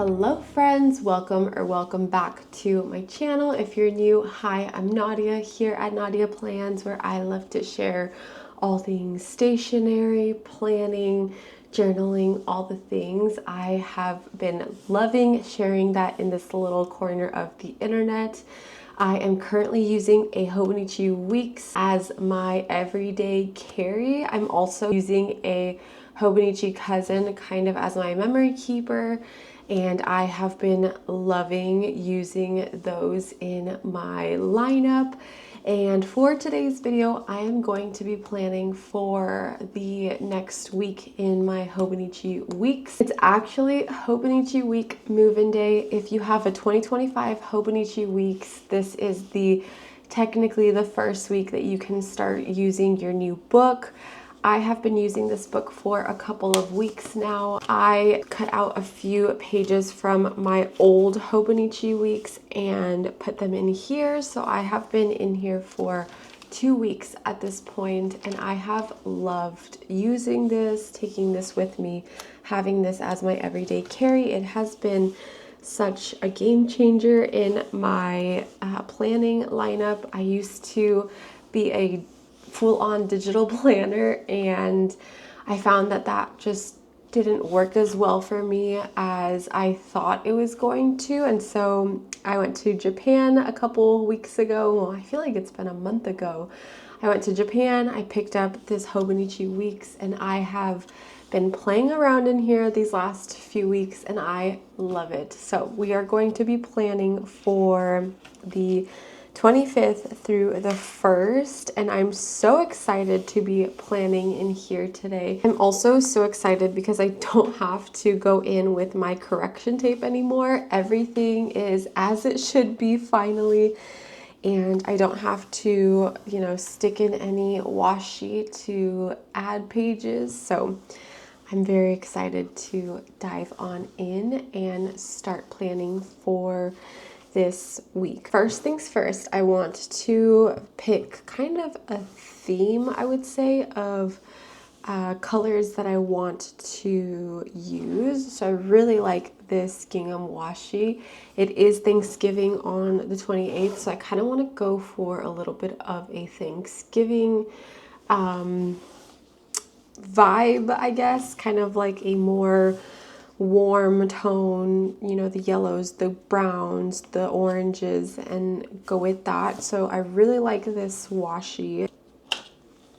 Hello friends, welcome back to my channel. If you're new, hi, I'm Nadia here at Nadia Plans, where I love to share all things stationery, planning, journaling, all the things. I have been loving sharing that in this little corner of the internet. I am currently using a Hobonichi Weeks as my everyday carry. I'm also using a Hobonichi Cousin kind of as my memory keeper, and I have been loving using those in my lineup. And for today's video, I am going to be planning for the next week in my Hobonichi Weeks. It's actually Hobonichi Week move-in day. If you have a 2025 Hobonichi Weeks, this is technically the first week that you can start using your new book. I have been using this book for a couple of weeks now. I cut out a few pages from my old Hobonichi Weeks and put them in here. So I have been in here for 2 weeks at this point, and I have loved using this, taking this with me, having this as my everyday carry. It has been such a game changer in my planning lineup. I used to be a full-on digital planner, and I found that just didn't work as well for me as I thought it was going to. And so I went to Japan a couple weeks ago. Well, I feel like it's been a month ago. I went to Japan, I picked up this Hobonichi Weeks, and I have been playing around in here these last few weeks, and I love it. So we are going to be planning for the 25th through the 1st, and I'm so excited to be planning in here today. I'm also so excited because I don't have to go in with my correction tape anymore. Everything is as it should be finally, and I don't have to, stick in any washi to add pages. So I'm very excited to dive on in and start planning for this week. First things first, I want to pick kind of a theme, I would say, of colors that I want to use. So I really like this gingham washi. It is Thanksgiving on the 28th, so I kind of want to go for a little bit of a Thanksgiving vibe, I guess, kind of like a more warm tone, the yellows, the browns, the oranges, and go with that. So I really like this washi.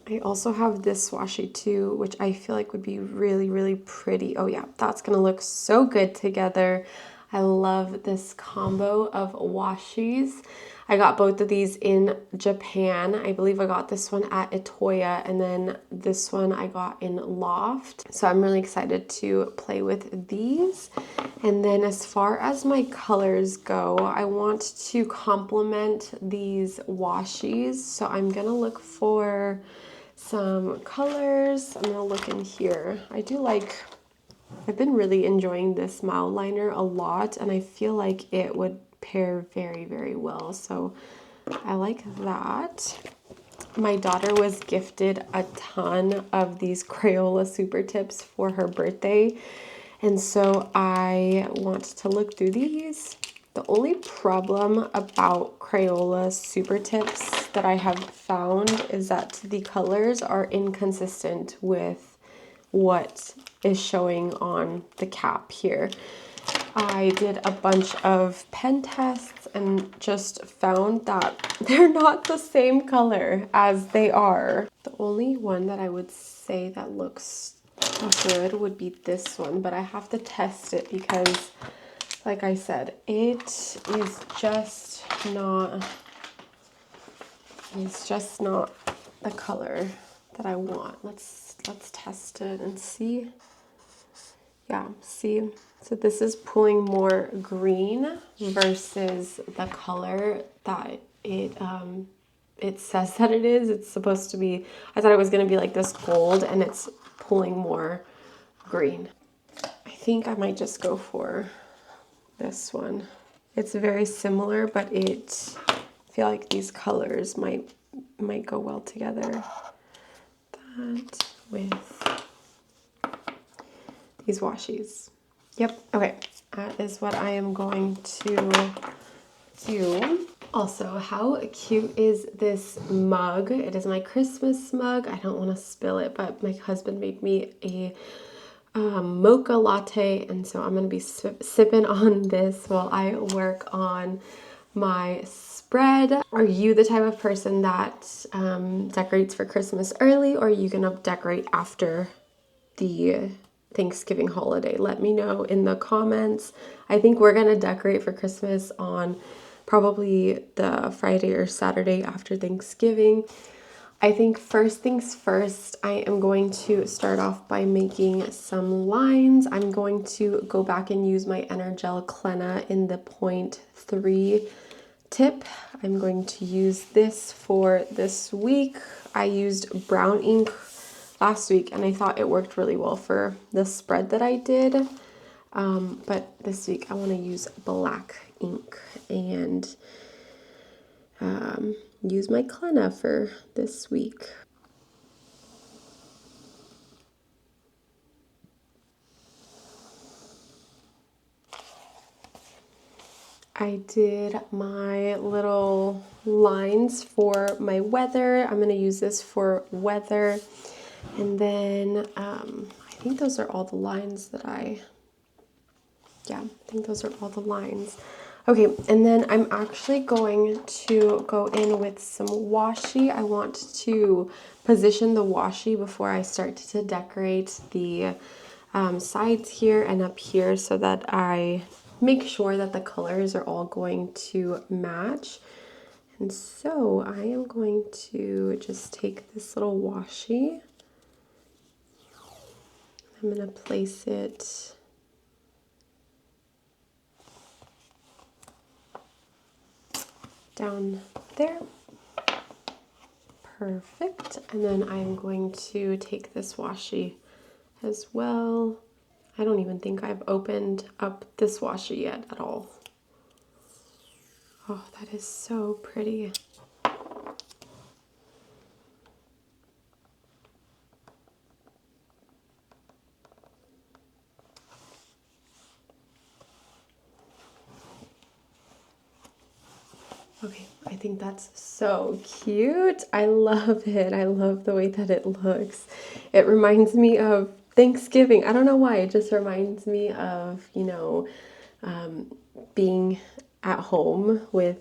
I also have this washi too, which I feel like would be really, really pretty. Oh yeah, that's gonna look so good together. I love this combo of washis. I got both of these in Japan. I believe I got this one at Itoya, and then this one I got in Loft. So I'm really excited to play with these. And then as far as my colors go, I want to complement these washis. So I'm gonna look for some colors. I'm gonna look in here. I've been really enjoying this Mile liner a lot, and I feel like it would pair very, very well. So I like that. My daughter was gifted a ton of these Crayola Super Tips for her birthday, and so I want to look through these. The only problem about Crayola Super Tips that I have found is that the colors are inconsistent with what is showing on the cap here. I did a bunch of pen tests and just found that they're not the same color as they are. The only one that I would say that looks good would be this one, but I have to test it because, like I said, it's just not the color that I want. Let's test it and see. Yeah, see? So this is pulling more green versus the color that it says that it is. It's supposed to be, I thought it was going to be like this gold, and it's pulling more green. I think I might just go for this one. It's very similar, but I feel like these colors might go well together. That with these washis. Yep, okay. That is what I am going to do. Also, how cute is this mug? It is my Christmas mug. I don't want to spill it, but my husband made me a mocha latte, and so I'm going to be sipping on this while I work on my spread. Are you the type of person that decorates for Christmas early, or are you going to decorate after the Thanksgiving holiday? Let me know in the comments. I think we're going to decorate for Christmas on probably the Friday or Saturday after Thanksgiving. I think first things first, I am going to start off by making some lines. I'm going to go back and use my Energel Clenna in the 0.3 tip. I'm going to use this for this week. I used brown ink last week and I thought it worked really well for the spread that I did. But this week I want to use black ink and use my Clenna for this week. I did my little lines for my weather. I'm going to use this for weather. And then I think those are all the lines that I think those are all the lines. Okay, and then I'm actually going to go in with some washi. I want to position the washi before I start to decorate the sides here and up here so that I make sure that the colors are all going to match. And so I am going to just take this little washi. I'm going to place it down there. Perfect. And then I'm going to take this washi as well. I don't even think I've opened up this washi yet at all. Oh, that is so pretty. Okay, I think that's so cute. I love it. I love the way that it looks. It reminds me of Thanksgiving. I don't know why. It just reminds me of, being at home with,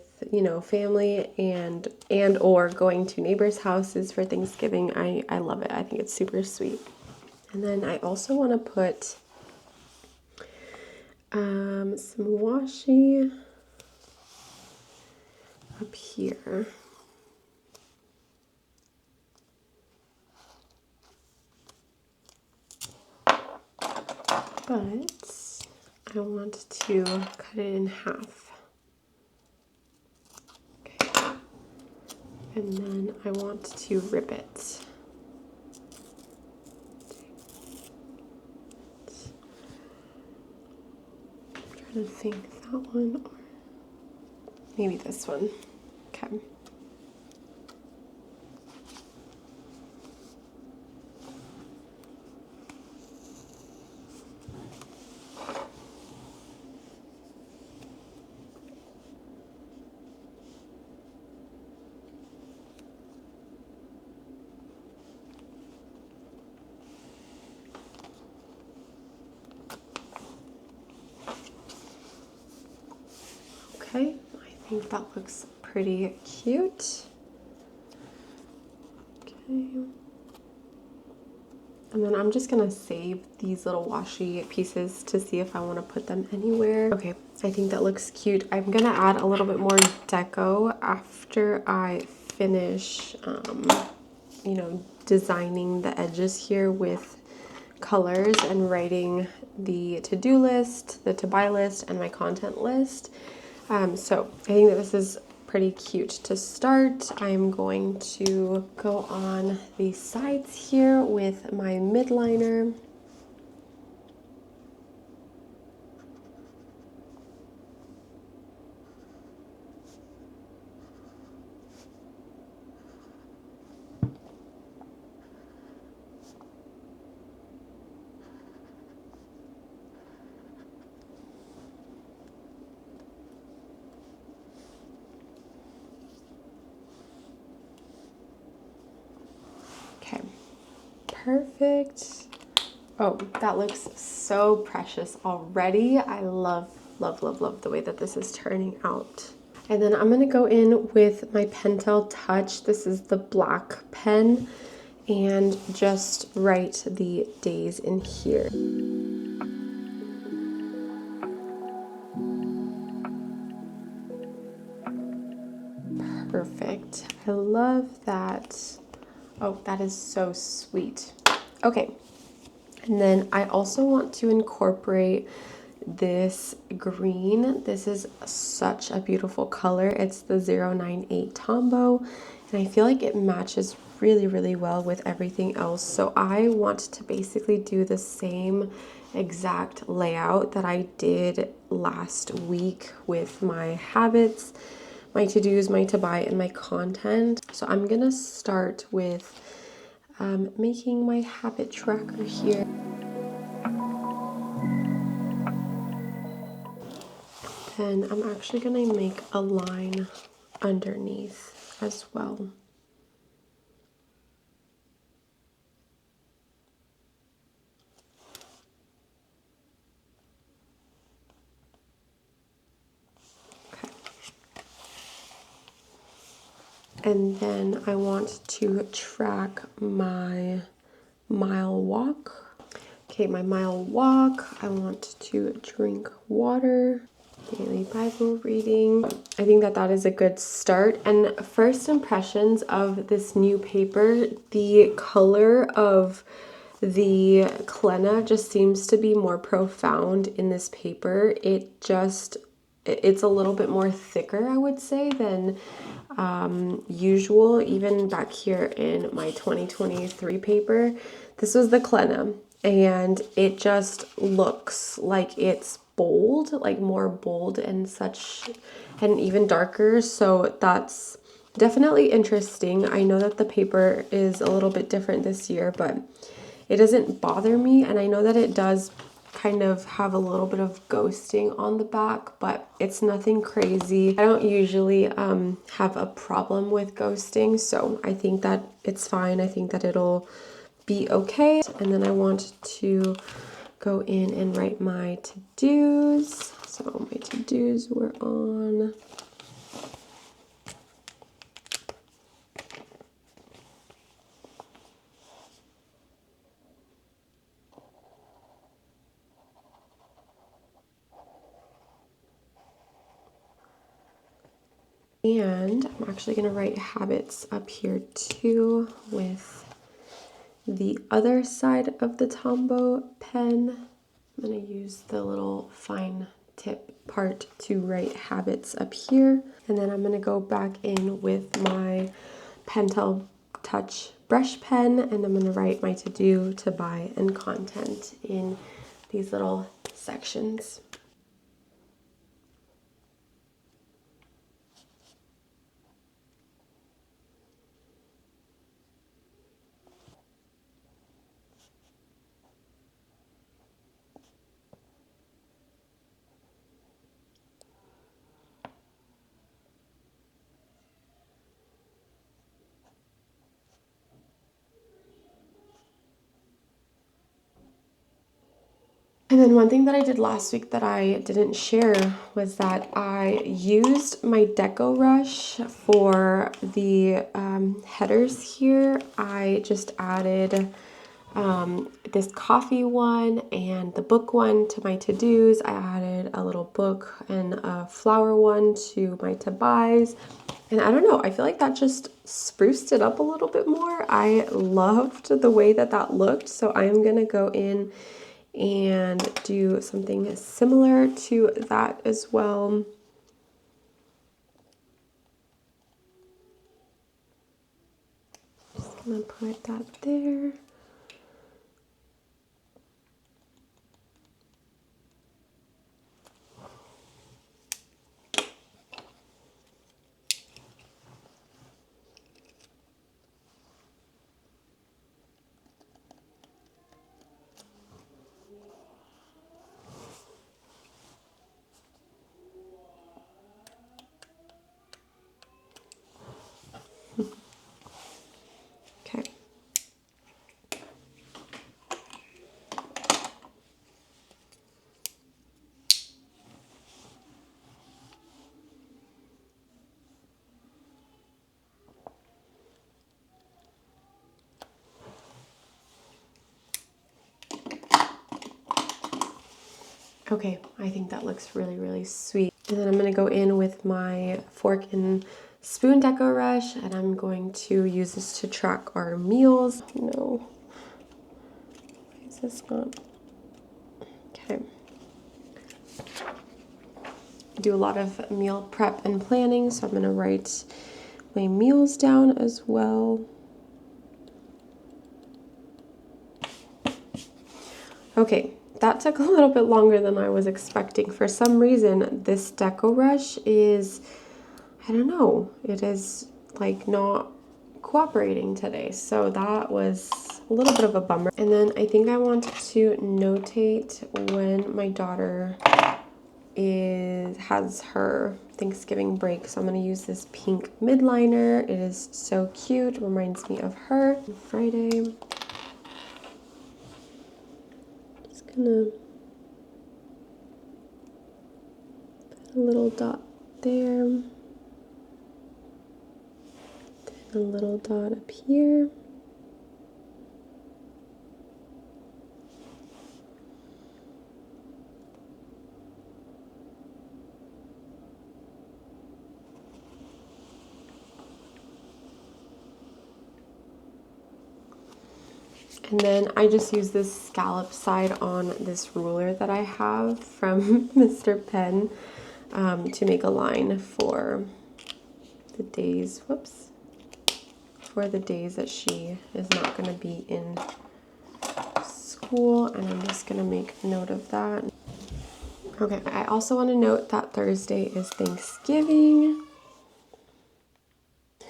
family and or going to neighbors' houses for Thanksgiving. I love it. I think it's super sweet. And then I also want to put some washi up here. But I want to cut it in half. Okay. And then I want to rip it. I'm trying to think, that one or maybe this one. Okay. Okay, I think that looks pretty cute. Okay. And then I'm just gonna save these little washi pieces to see if I want to put them anywhere. Okay, I think that looks cute. I'm gonna add a little bit more deco after I finish, designing the edges here with colors and writing the to-do list, the to-buy list, and my content list. So I think that this is pretty cute to start. I'm going to go on the sides here with my midliner. Perfect. Oh, that looks so precious already. I love, love, love, love the way that this is turning out. And then I'm gonna go in with my Pentel Touch. This is the black pen, and just write the days in here. Perfect. I love that. Oh, that is so sweet. Okay. And then I also want to incorporate this green. This is such a beautiful color. It's the 098 Tombow, and I feel like it matches really, really well with everything else. So I want to basically do the same exact layout that I did last week with my habits, my to-dos, my to buy, and my content. So I'm gonna start with making my habit tracker here. Then I'm actually going to make a line underneath as well. Okay. And then I want to track my mile walk. Okay, my mile walk, I want to drink water, daily Bible reading. I think that that is a good start. And first impressions of this new paper, the color of the Klenna just seems to be more profound in this paper. It's a little bit more thicker, I would say, than usual. Even back here in my 2023 paper, this was the Klenna, and it just looks like it's bold, like more bold and such, and even darker. So that's definitely interesting. I know that the paper is a little bit different this year, but it doesn't bother me, and I know that it does kind of have a little bit of ghosting on the back, but it's nothing crazy. I don't usually have a problem with ghosting, so I think that it's fine. I think that it'll be okay. And then I want to go in and write my to-dos. So my to-dos were on and I'm actually going to write habits up here too with the other side of the Tombow pen. I'm going to use the little fine tip part to write habits up here. And then I'm going to go back in with my Pentel Touch brush pen, and I'm going to write my to-do, to buy, and content in these little sections. And then one thing that I did last week that I didn't share was that I used my deco rush for the headers here. I just added this coffee one and the book one to my to-dos. I added a little book and a flower one to my to-buys. And I don't know, I feel like that just spruced it up a little bit more. I loved the way that that looked, so I am gonna go in and do something similar to that as well. Just gonna put that there. Okay. Okay, I think that looks really, really sweet. And then I'm going to go in with my fork and spoon deco rush, and I'm going to use this to track our meals. No. Why is this not? Okay. I do a lot of meal prep and planning, so I'm going to write my meals down as well. Okay, that took a little bit longer than I was expecting. For some reason, this deco rush is, I don't know, it is like not cooperating today. So that was a little bit of a bummer. And then I think I want to notate when my daughter has her Thanksgiving break. So I'm going to use this pink midliner. It is so cute, reminds me of her. Friday. Just gonna put a little dot there. Then a little dot up here. And then I just use this scallop side on this ruler that I have from Mr. Penn to make a line for the days, for the days that she is not going to be in school. And I'm just going to make note of that. Okay, I also want to note that Thursday is Thanksgiving.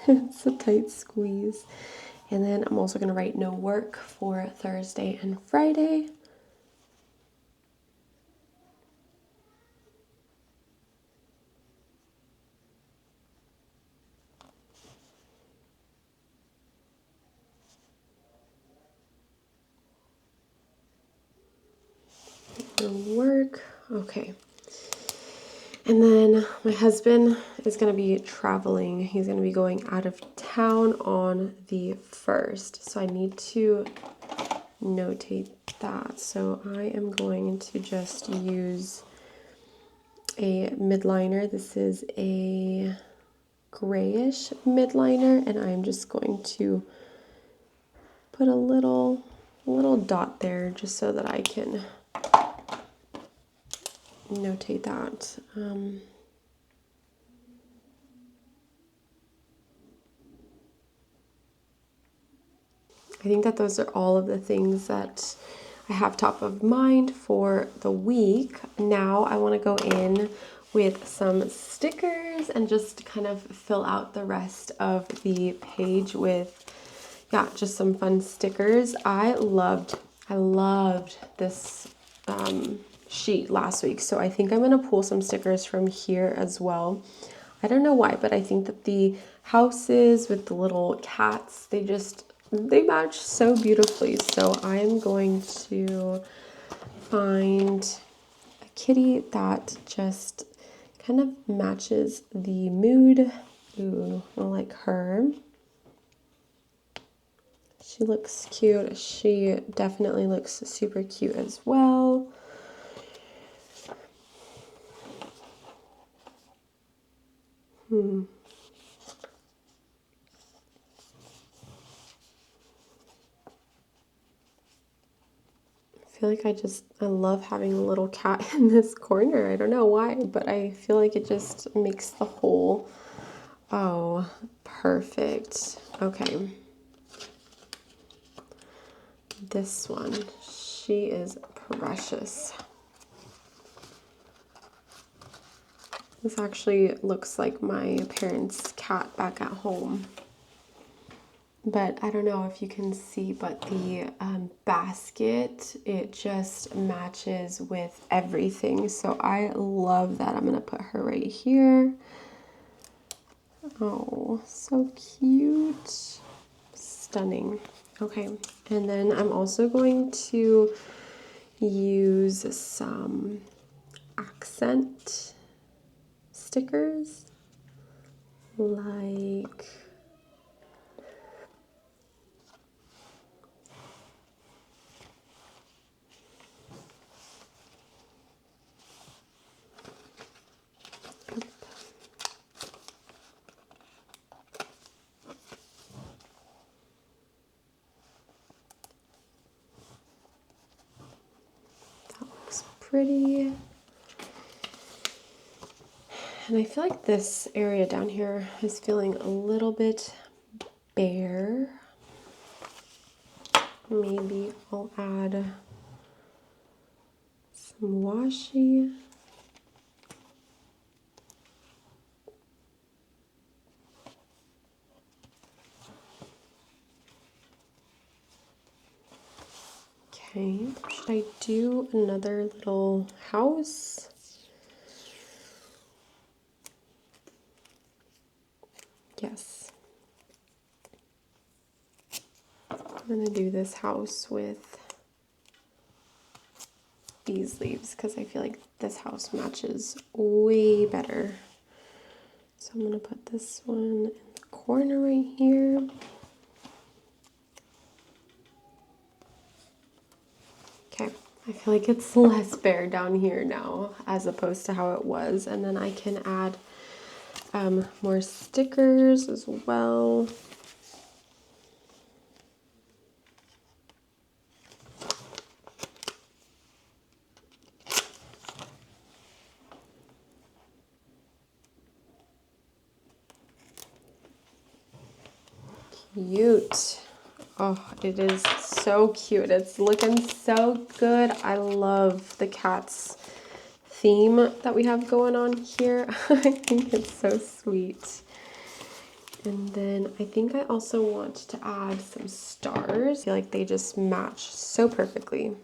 It's a tight squeeze. And then I'm also going to write no work for Thursday and Friday. No work. Okay. And then my husband is going to be traveling. He's going to be going out of town on the 1st. So I need to notate that. So I am going to just use a midliner. This is a grayish midliner, and I'm just going to put a little dot there just so that I can notate that. I think that those are all of the things that I have top of mind for the week. Now I want to go in with some stickers and just kind of fill out the rest of the page with, yeah, just some fun stickers. I loved this sheet last week, so I think I'm going to pull some stickers from here as well. I don't know why, but I think that the houses with the little cats, they match so beautifully. So I'm going to find a kitty that just kind of matches the mood. Ooh, I like her. She looks cute. She definitely looks super cute as well. I feel like I love having a little cat in this corner. I don't know why, but I feel like it just makes the whole, oh, perfect. Okay. This one, she is precious. This actually looks like my parents' cat back at home. But I don't know if you can see, but the basket, it just matches with everything. So I love that. I'm going to put her right here. Oh, so cute. Stunning. Okay, and then I'm also going to use some accent stickers, like pretty. And I feel like this area down here is feeling a little bit bare. Maybe I'll add some washi. Okay, should I do another little house? Yes. I'm gonna do this house with these leaves because I feel like this house matches way better. So I'm gonna put this one in the corner right here. Okay, I feel like it's less bare down here now as opposed to how it was. And then I can add more stickers as well. Cute. Oh, it is so cute. It's looking so good. I love the cat's theme that we have going on here. I think it's so sweet. And then I think I also want to add some stars. I feel like they just match so perfectly.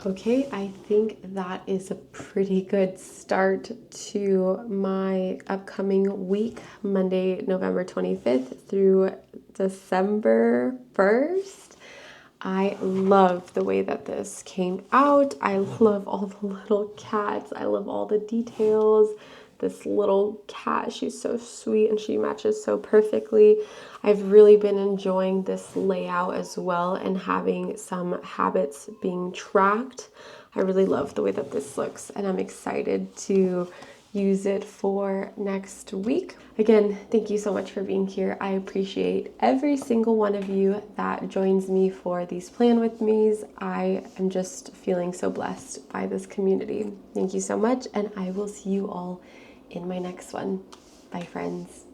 Okay, I think that is a pretty good start to my upcoming week, Monday, November 25th through December 1st. I love the way that this came out. I love all the little cats. I love all the details. This little cat, she's so sweet and she matches so perfectly. I've really been enjoying this layout as well and having some habits being tracked. I really love the way that this looks and I'm excited to use it for next week. Again, thank you so much for being here. I appreciate every single one of you that joins me for these plan with me's. I am just feeling so blessed by this community. Thank you so much, and I will see you all in my next one. Bye, friends.